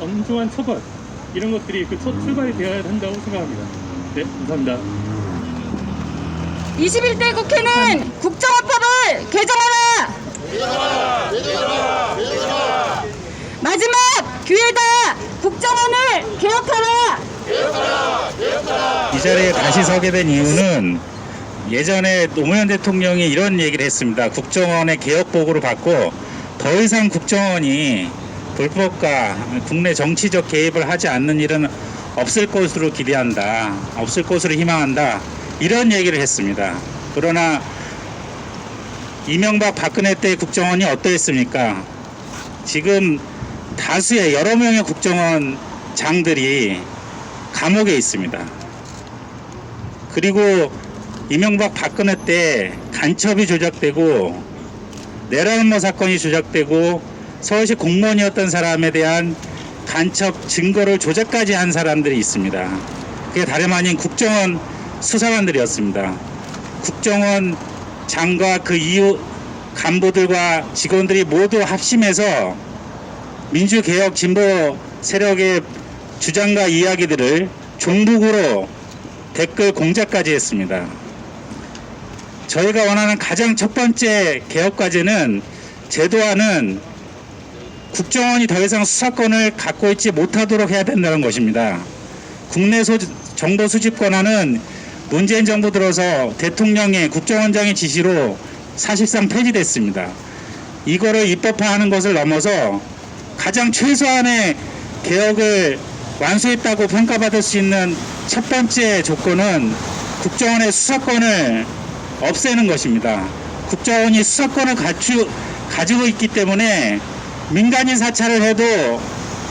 엄중한 처벌 이런 것들이 그 첫 출발이 되어야 한다고 생각합니다. 네, 감사합니다. 21대 국회는 국정원법을 개정하라! 마지막 기회다! 국정원을 개혁하라! 이 자리에 다시 서게 된 이유는 예전에 노무현 대통령이 이런 얘기를 했습니다. 국정원의 개혁 보고를 받고 더 이상 국정원이 불법과 국내 정치적 개입을 하지 않는 일은 없을 것으로 기대한다. 없을 것으로 희망한다. 이런 얘기를 했습니다. 그러나 이명박 박근혜 때 국정원이 어떠했습니까? 지금 다수의 여러 명의 국정원 장들이 감옥에 있습니다. 그리고 이명박 박근혜 때 간첩이 조작되고 내란음모 사건이 조작되고 서울시 공무원이었던 사람에 대한 간첩 증거를 조작까지 한 사람들이 있습니다. 그게 다름 아닌 국정원 수사관들이었습니다. 국정원 장과 그 이후 간부들과 직원들이 모두 합심해서 민주개혁 진보 세력의 주장과 이야기들을 종북으로 댓글 공작까지 했습니다. 저희가 원하는 가장 첫 번째 개혁 과제는 제도화는 국정원이 더 이상 수사권을 갖고 있지 못하도록 해야 된다는 것입니다. 국내 정보 수집 권한은 문재인 정부 들어서 대통령의 국정원장의 지시로 사실상 폐지됐습니다. 이거를 입법화하는 것을 넘어서 가장 최소한의 개혁을 완수했다고 평가받을 수 있는 첫 번째 조건은 국정원의 수사권을 없애는 것입니다. 국정원이 수사권을 가지고 있기 때문에 민간인 사찰을 해도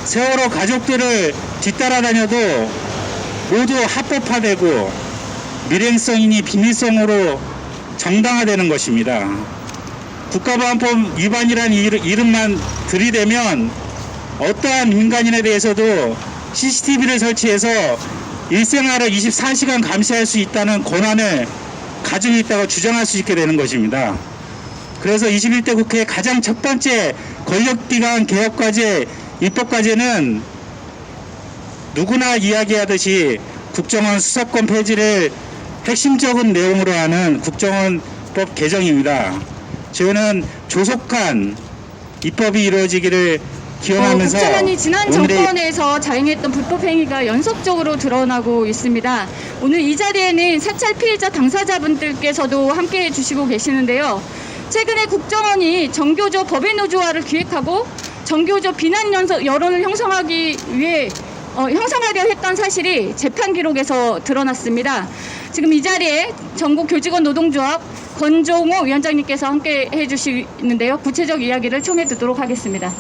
세월호 가족들을 뒤따라다녀도 모두 합법화되고 밀행성이니 비밀성으로 정당화되는 것입니다. 국가보안법 위반이라는 이름만 들이대면 어떠한 민간인에 대해서도 CCTV를 설치해서 일생활을 24시간 감시할 수 있다는 권한을 가지고 있다고 주장할 수 있게 되는 것입니다. 그래서 21대 국회의 가장 첫 번째 권력기관 개혁과제, 입법과제는 누구나 이야기하듯이 국정원 수사권 폐지를 핵심적인 내용으로 하는 국정원법 개정입니다. 저희는 조속한 입법이 이루어지기를 기원하면서 국정원이 지난 정권에서 자행했던 불법 행위가 연속적으로 드러나고 있습니다. 오늘 이 자리에는 사찰 피해자 당사자분들께서도 함께해 주시고 계시는데요. 최근에 국정원이 정교조 법의 노조화를 기획하고 정교조 비난 여론을 형성하려 했던 사실이 재판 기록에서 드러났습니다. 지금 이 자리에 전국 교직원 노동조합 권종호 위원장님께서 함께 해주시는데요. 구체적 이야기를 청해 듣도록 하겠습니다.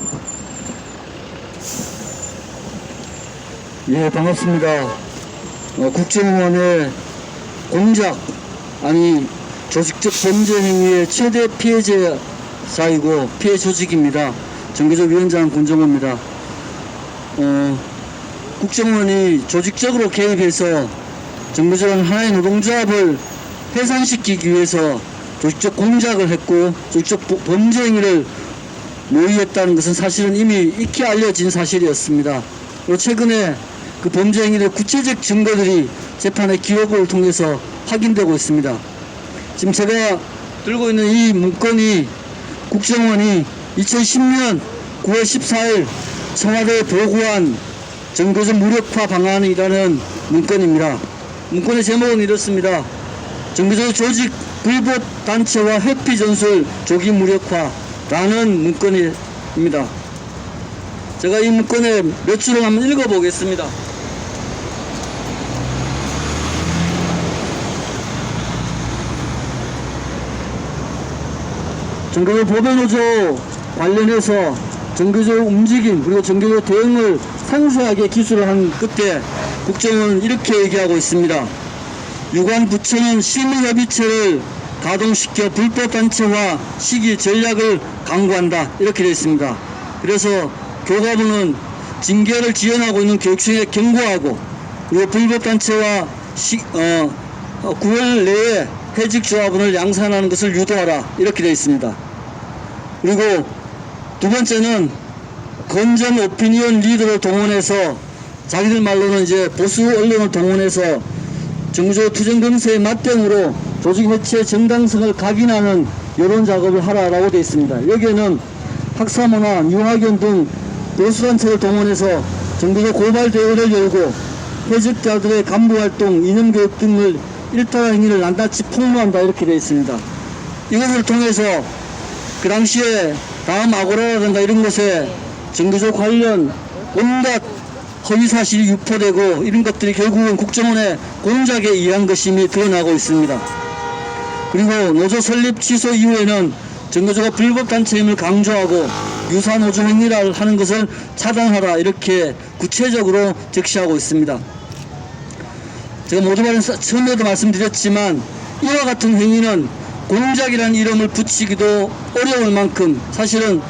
예, 반갑습니다. 국정원의 공작, 조직적 범죄 행위의 최대 피해자이고 피해 조직입니다. 정교조 위원장 권정호입니다. 국정원이 조직적으로 개입해서 정교조는 하나의 노동조합을 해산시키기 위해서 조직적 공작을 했고 조직적 범죄 행위를 모의했다는 것은 사실은 이미 익히 알려진 사실이었습니다. 그리고 최근에 그 범죄 행위의 구체적 증거들이 재판의 기록을 통해서 확인되고 있습니다. 지금 제가 들고 있는 이 문건이 국정원이 2010년 9월 14일 청와대에 보고한 정교조 무력화 방안이라는 문건입니다. 문건의 제목은 이렇습니다. 정교조 조직 불법 단체와 회피 전술 조기 무력화라는 문건입니다. 제가 이 문건의 몇 줄을 한번 읽어보겠습니다. 정교조 법외노조 관련해서 정교조 움직임 그리고 정교조 대응을 상세하게 기술을 한 끝에 국정원은 이렇게 얘기하고 있습니다. 유관부처는 실무협의체를 가동시켜 불법단체화 시기 전략을 강구한다 이렇게 되어 있습니다. 그래서 교과부는 징계를 지연하고 있는 교육청에 경고하고 그리고 불법단체와 9월 내에 해직조합원을 양산하는 것을 유도하라 이렇게 되어 있습니다. 그리고 두 번째는 건전 오피니언 리더를 동원해서 자기들 말로는 이제 보수 언론을 동원해서 정부조 투쟁 검사의 맞대응으로 조직 해체 정당성을 각인하는 여론 작업을 하라라고 되어 있습니다. 여기에는 학사모나 유학연 등 보수단체를 동원해서 정부조 고발 대회를 열고 해직자들의 간부활동, 이념교육 등을 일탈한 행위를 낱낱이 폭로한다 이렇게 되어 있습니다. 이것을 통해서 그 당시에 다음 아고라라든가 이런 곳에 정부조 관련 온갖 허위사실이 유포되고 이런 것들이 결국은 국정원의 공작에 의한 것임이 드러나고 있습니다. 그리고 노조 설립 취소 이후에는 정교조가 불법단체임을 강조하고 유사노조 행위를 하는 것을 차단하라 이렇게 구체적으로 적시하고 있습니다. 제가 모두 발언 처음에도 말씀드렸지만 이와 같은 행위는 공작이라는 이름을 붙이기도 어려울 만큼 사실은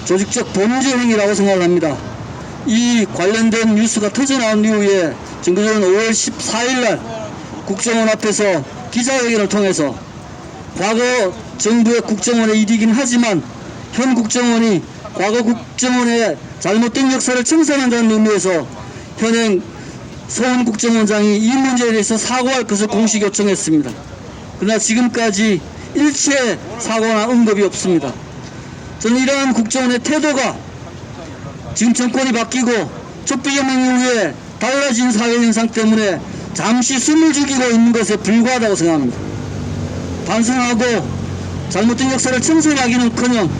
조직적 범죄 행위라고 생각을 합니다. 이 관련된 뉴스가 터져나온 이후에 정교조는 5월 14일 날 국정원 앞에서 기자회견을 통해서 과거 정부의 국정원의 일이긴 하지만 현 국정원이 과거 국정원의 잘못된 역사를 청산한다는 의미에서 현행 서훈 국정원장이 이 문제에 대해서 사과할 것을 공식 요청했습니다. 그러나 지금까지 일체 사과나 언급이 없습니다. 저는 이러한 국정원의 태도가 지금 정권이 바뀌고 촛불혁명 이후에 달라진 사회현상 때문에 잠시 숨을 죽이고 있는 것에 불과하다고 생각합니다. 반성하고 잘못된 역사를 청산하기는커녕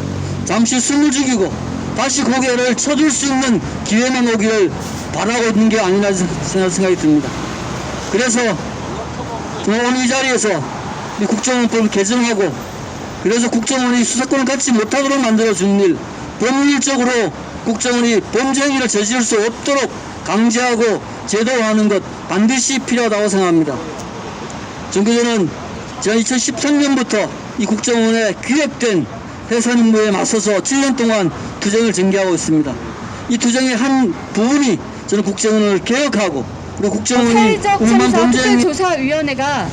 잠시 숨을 죽이고 다시 고개를 쳐줄 수 있는 기회만 오기를 바라고 있는 게 아니라 생각이 듭니다. 그래서 오늘 이 자리에서 국정원법을 개정하고 그래서 국정원이 수사권을 갖지 못하도록 만들어준 일, 법률적으로 국정원이 범죄 행위를 저지를 수 없도록 강제하고 제도화하는 것 반드시 필요하다고 생각합니다. 정교조는 지난 2013년부터 이 국정원의 기획된 해산 임무에 맞서서 7년 동안 투쟁을 전개하고 있습니다. 이 투쟁의 한 부분이 저는 국정원을 개혁하고 그리고 국정원이 사회적 음란 참사 범죄 행위 특별조사위원회가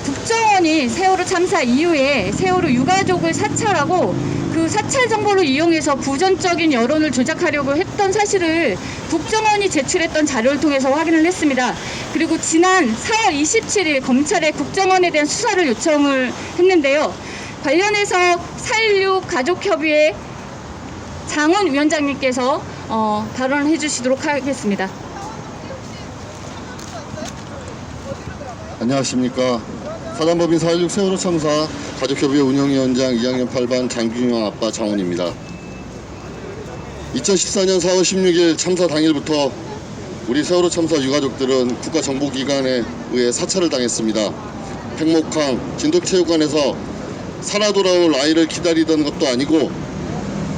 국정원이 세월호 참사 이후에 세월호 유가족을 사찰하고 그 사찰 정보를 이용해서 부정적인 여론을 조작하려고 했던 사실을 국정원이 제출했던 자료를 통해서 확인을 했습니다. 그리고 지난 4월 27일 검찰에 국정원에 대한 수사를 요청을 했는데요. 관련해서 4.16 가족협의회 장훈 위원장님께서 발언을 해주시도록 하겠습니다. 안녕하십니까. 사단법인 4.16 세월호 참사 가족협의회 운영위원장 2학년 8반 장균영 아빠 장훈입니다. 2014년 4월 16일 참사 당일부터 우리 세월호 참사 유가족들은 국가정보기관에 의해 사찰을 당했습니다. 백목항 진덕체육관에서 살아 돌아올 아이를 기다리던 것도 아니고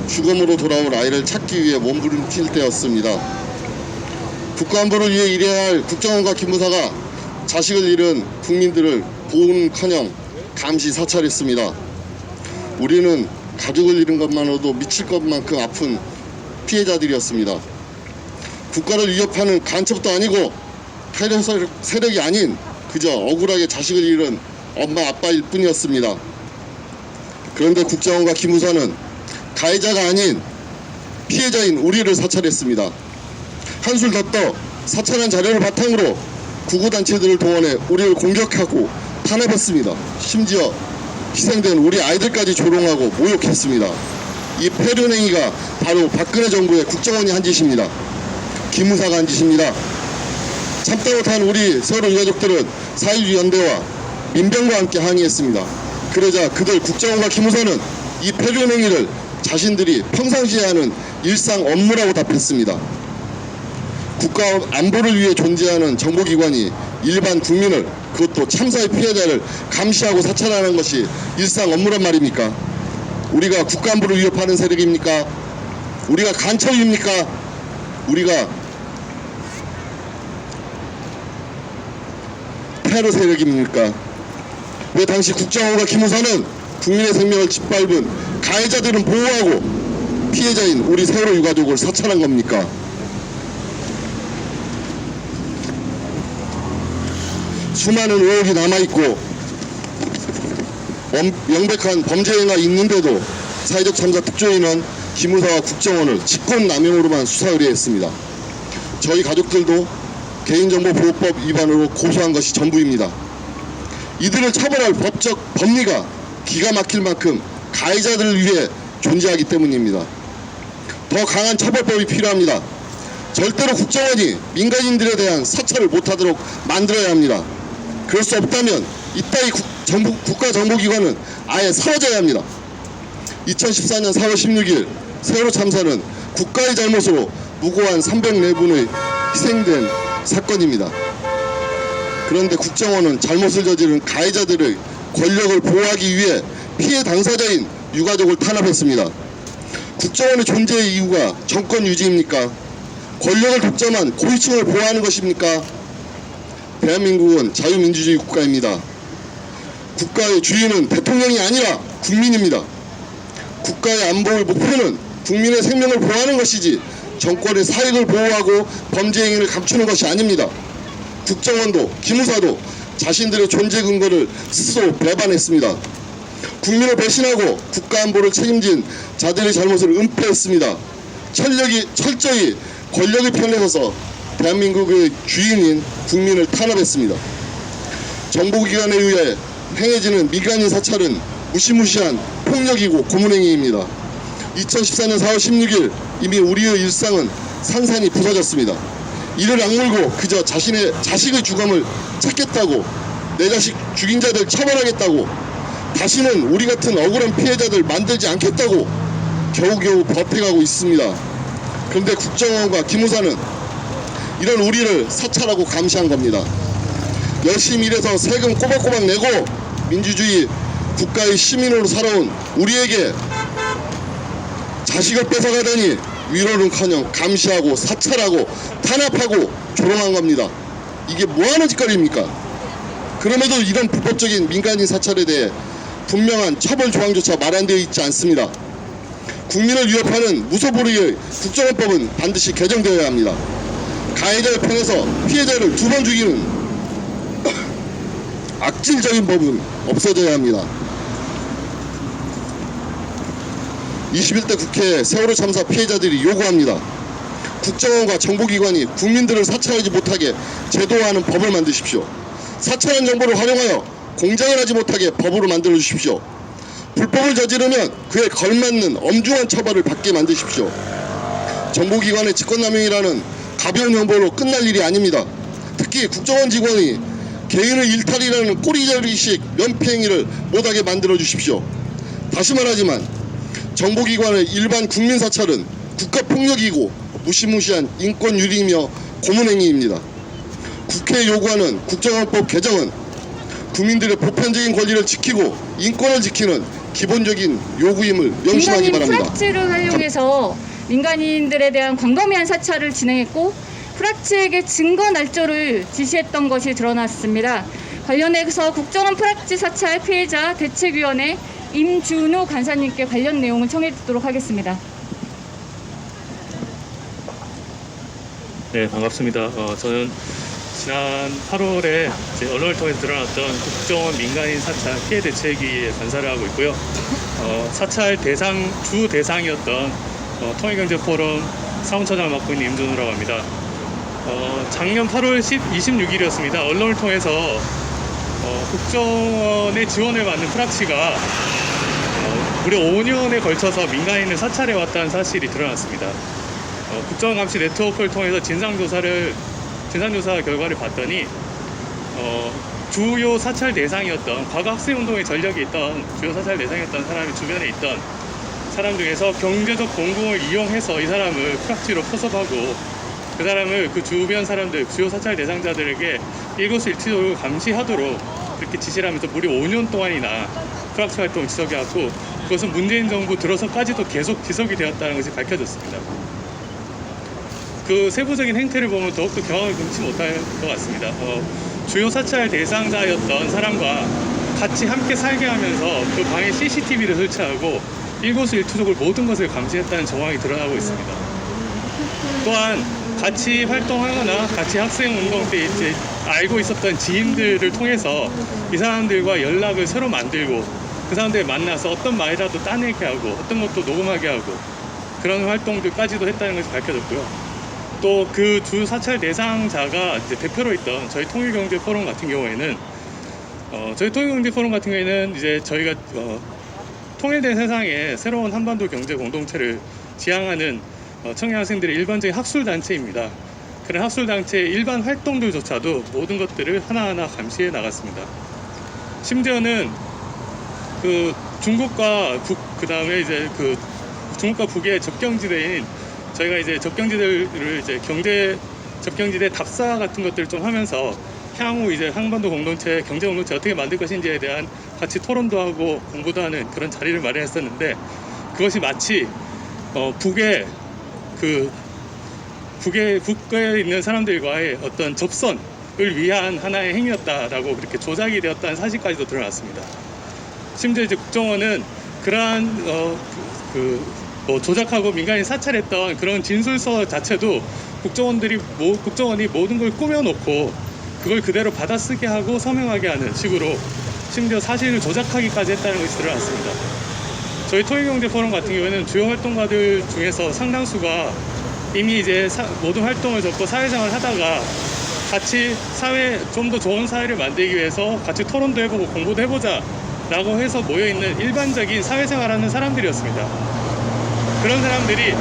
죽음으로 돌아올 아이를 찾기 위해 몸부림칠 때였습니다. 국가안보를 위해 일해야 할 국정원과 기무사가 자식을 잃은 국민들을 보호는커녕 감시 사찰했습니다. 우리는 가족을 잃은 것만으로도 미칠 것만큼 아픈 피해자들이었습니다. 국가를 위협하는 간첩도 아니고 테러 세력이 아닌 그저 억울하게 자식을 잃은 엄마 아빠일 뿐이었습니다. 그런데 국정원과 기무사는 가해자가 아닌 피해자인 우리를 사찰했습니다. 한술 더 떠 사찰한 자료를 바탕으로 구구단체들을 동원해 우리를 공격하고 탄압했습니다. 심지어 희생된 우리 아이들까지 조롱하고 모욕했습니다. 이 폐륜행위가 바로 박근혜 정부의 국정원이 한 짓입니다. 기무사가 한 짓입니다. 참다 못한 우리 세월호 유가족들은 4.16 연대와 민병과 함께 항의했습니다. 그러자 그들 국정원과 기무사는 이 폐륜행위를 자신들이 평상시에 하는 일상 업무라고 답했습니다. 국가 안보를 위해 존재하는 정보기관이 일반 국민을, 그것도 참사의 피해자를 감시하고 사찰하는 것이 일상 업무란 말입니까? 우리가 국가 안보를 위협하는 세력입니까? 우리가 간첩입니까? 우리가 테러 세력입니까? 왜 당시 국정원과 기무사는 국민의 생명을 짓밟은 가해자들은 보호하고 피해자인 우리 세월호 유가족을 사찰한 겁니까? 수많은 의혹이 남아있고 명백한 범죄 행위가 있는데도 사회적 참사 특조위는 기무사와 국정원을 직권남용으로만 수사 의뢰했습니다. 저희 가족들도 개인정보보호법 위반으로 고소한 것이 전부입니다. 이들을 처벌할 법적 법리가 기가 막힐 만큼 가해자들을 위해 존재하기 때문입니다. 더 강한 처벌법이 필요합니다. 절대로 국정원이 민간인들에 대한 사찰을 못하도록 만들어야 합니다. 그럴 수 없다면 이따위 국가정보기관은 아예 사라져야 합니다. 2014년 4월 16일 세월호 참사는 국가의 잘못으로 무고한 304분의 희생된 사건입니다. 그런데 국정원은 잘못을 저지른 가해자들의 권력을 보호하기 위해 피해 당사자인 유가족을 탄압했습니다. 국정원의 존재의 이유가 정권 유지입니까? 권력을 독점한 고위층을 보호하는 것입니까? 대한민국은 자유민주주의 국가입니다. 국가의 주인은 대통령이 아니라 국민입니다. 국가의 안보의 목표는 국민의 생명을 보호하는 것이지 정권의 사익을 보호하고 범죄 행위를 감추는 것이 아닙니다. 국정원도 기무사도 자신들의 존재 근거를 스스로 배반했습니다. 국민을 배신하고 국가 안보를 책임진 자들의 잘못을 은폐했습니다. 철저히 권력의 편에 서서 대한민국의 주인인 국민을 탄압했습니다. 정보기관에 의해 행해지는 민간인 사찰은 무시무시한 폭력이고 고문행위입니다. 2014년 4월 16일 이미 우리의 일상은 산산이 부서졌습니다. 이를 악물고 그저 자식의 주검을 찾겠다고, 내 자식 죽인 자들 처벌하겠다고, 다시는 우리 같은 억울한 피해자들 만들지 않겠다고 겨우겨우 버텨가고 있습니다. 그런데 국정원과 기무사는 이런 우리를 사찰하고 감시한 겁니다. 열심히 일해서 세금 꼬박꼬박 내고 민주주의 국가의 시민으로 살아온 우리에게 자식을 뺏어가다니 위로는커녕 감시하고 사찰하고 탄압하고 조롱한 겁니다. 이게 뭐하는 짓거리입니까? 그럼에도 이런 불법적인 민간인 사찰에 대해 분명한 처벌 조항조차 마련되어 있지 않습니다. 국민을 위협하는 무소불위의 국정원법은 반드시 개정되어야 합니다. 가해자의 편에서 피해자를 2번 죽이는 악질적인 법은 없어져야 합니다. 21대 국회 세월호 참사 피해자들이 요구합니다. 국정원과 정보기관이 국민들을 사찰하지 못하게 제도화하는 법을 만드십시오. 사찰한 정보를 활용하여 공작을 하지 못하게 법으로 만들어 주십시오. 불법을 저지르면 그에 걸맞는 엄중한 처벌을 받게 만드십시오. 정보기관의 직권남용이라는 가벼운 형벌로 끝날 일이 아닙니다. 특히 국정원 직원이 개인의 일탈이라는 꼬리자리식 면피행위를 못하게 만들어 주십시오. 다시 말하지만 정보기관의 일반 국민 사찰은 국가폭력이고 무시무시한 인권유린이며 고문행위입니다. 국회에 요구하는 국정원법 개정은 국민들의 보편적인 권리를 지키고 인권을 지키는 기본적인 요구임을 명심하기 바랍니다. 프락치를 활용해서 민간인들에 대한 광범위한 사찰을 진행했고 프락치에게 증거 날조를 지시했던 것이 드러났습니다. 관련해서 국정원 프락치 사찰 피해자 대책위원회 임준호 간사님께 관련 내용을 청해 듣도록 하겠습니다. 네, 반갑습니다. 저는 지난 8월에 언론을 통해서 드러났던 국정원 민간인 사찰 피해 대책위에 간사를 하고 있고요. 사찰 주 대상이었던 통일경제포럼 사무처장을 맡고 있는 임준호라고 합니다. 작년 8월 26일이었습니다. 언론을 통해서 국정원의 지원을 받는 프락치가 무려 5년에 걸쳐서 민간인을 사찰해왔다는 사실이 드러났습니다. 국정감시 네트워크를 통해서 진상조사 결과를 봤더니 주요 사찰 대상이었던 과거 학생운동에 전력이 있던 주요 사찰 대상이었던 사람이 주변에 있던 사람 중에서 경제적 공공을 이용해서 이 사람을 프락치로 포섭하고 그 사람을 그 주변 사람들 주요 사찰 대상자들에게 일거수일투족을 감시하도록 그렇게 지시를 하면서 무려 5년 동안이나 프락치 활동을 지속해왔고 그것은 문재인 정부 들어서까지도 계속 지속이 되었다는 것이 밝혀졌습니다. 그 세부적인 행태를 보면 더욱더 경악을 금치 못할 것 같습니다. 주요 사찰 대상자였던 사람과 같이 함께 살게 하면서 그 방에 CCTV를 설치하고 일거수일투족을 모든 것을 감시했다는 정황이 드러나고 있습니다. 또한 같이 활동하거나 같이 학생운동 때 이제 알고 있었던 지인들을 통해서 이 사람들과 연락을 새로 만들고 그 사람들 만나서 어떤 말이라도 따내게 하고 어떤 것도 녹음하게 하고 그런 활동들까지도 했다는 것이 밝혀졌고요. 또 그 주 사찰 대상자가 이제 대표로 있던 저희 통일경제포럼 같은 경우에는 저희 통일경제포럼 같은 경우에는 이제 저희가 통일된 세상에 새로운 한반도 경제 공동체를 지향하는 청년 학생들의 일반적인 학술 단체입니다. 그런 학술 단체의 일반 활동들조차도 모든 것들을 하나하나 감시해 나갔습니다. 심지어는 그 중국과 북, 그 다음에 이제 그 중국과 북의 접경지대인 저희가 이제 접경지대를 이제 경제 접경지대 답사 같은 것들을 좀 하면서 향후 이제 한반도 공동체, 경제 공동체 어떻게 만들 것인지에 대한 같이 토론도 하고 공부도 하는 그런 자리를 마련했었는데, 그것이 마치 북에 있는 사람들과의 어떤 접선을 위한 하나의 행위였다라고 그렇게 조작이 되었다는 사실까지도 드러났습니다. 심지어 이제 국정원은 그러한 조작하고 민간인 사찰했던 그런 진술서 자체도 국정원이 모든 걸 꾸며놓고 그걸 그대로 받아쓰게 하고 서명하게 하는 식으로 심지어 사실을 조작하기까지 했다는 것이 드러났습니다. 저희 통일경제포럼 같은 경우에는 주요 활동가들 중에서 상당수가 이미 이제 모든 활동을 접고 사회생활을 하다가 같이 좀 더 좋은 사회를 만들기 위해서 같이 토론도 해보고 공부도 해보자 라고 해서 모여있는 일반적인 사회생활하는 사람들이었습니다. 그런 사람들이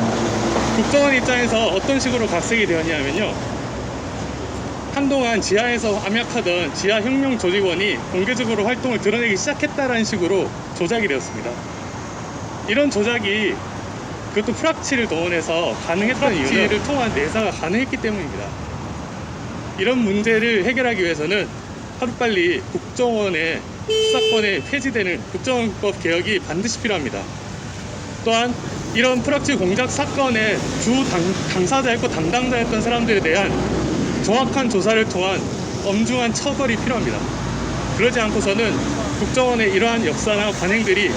국정원 입장에서 어떤 식으로 각색이 되었냐면요, 한동안 지하에서 암약하던 지하혁명 조직원이 공개적으로 활동을 드러내기 시작했다라는 식으로 조작이 되었습니다. 이런 조작이 그것도 프락치를 동원해서 가능했던 이유는 프락치를 통한 내사가 가능했기 때문입니다. 이런 문제를 해결하기 위해서는 하루빨리 국정원의 수사권에 폐지되는 국정원법 개혁이 반드시 필요합니다. 또한 이런 프락치 공작 사건의 당사자였고 담당자였던 사람들에 대한 정확한 조사를 통한 엄중한 처벌이 필요합니다. 그러지 않고서는 국정원의 이러한 역사나 관행들이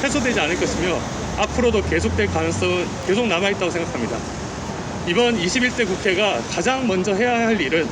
해소되지 않을 것이며 앞으로도 계속될 가능성은 계속 남아있다고 생각합니다. 이번 21대 국회가 가장 먼저 해야 할 일은